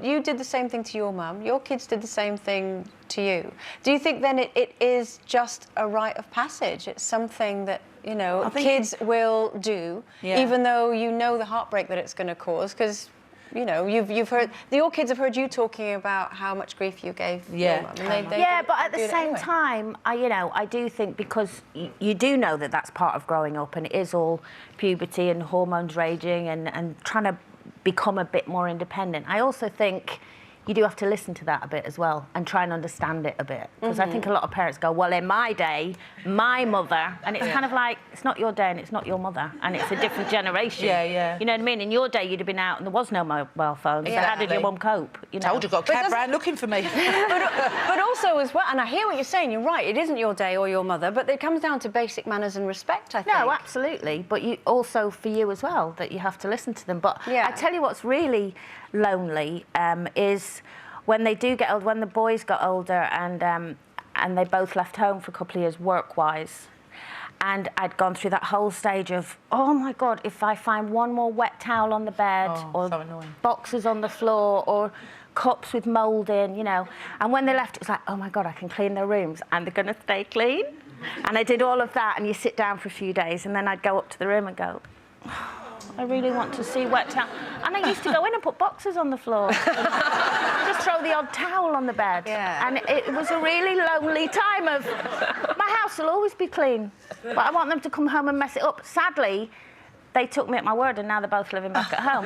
You did the same thing to your mum. Your kids did the same thing to you. Do you think then it is just a rite of passage? It's something that, you know, kids will do, even though you know the heartbreak that it's going to cause, because, you know, you've heard, your kids have heard you talking about how much grief you gave your mum. And but at the same time, I do think, because you do know that that's part of growing up, and it is all puberty and hormones raging and trying to become a bit more independent. I also think you do have to listen to that a bit as well and try and understand it a bit, because I think a lot of parents go, well, in my day, my mother, and it's kind of like, it's not your day and it's not your mother, and it's a different generation. You know what I mean? In your day, you'd have been out and there was no mobile phones. So how did your mum cope? You know? Told you, got a cab round looking for me. but also as well, and I hear what you're saying, you're right, it isn't your day or your mother, but it comes down to basic manners and respect, I think. No, absolutely, but you also, for you as well, that you have to listen to them. But I tell you what's really lonely is when they do get old, when the boys got older and they both left home for a couple of years work-wise, and I'd gone through that whole stage of, oh my God, if I find one more wet towel on the bed, or so boxes on the floor, or cups with mould in, you know. And when they left, it was like, oh my God, I can clean their rooms and they're going to stay clean. And I did all of that, and you sit down for a few days, and then I'd go up to the room and go, I really want to see wet towel. And I used to go in and put boxes on the floor. Just throw the odd towel on the bed. And it was a really lonely time of, my house will always be clean, but I want them to come home and mess it up. Sadly, they took me at my word, and now they're both living back at home.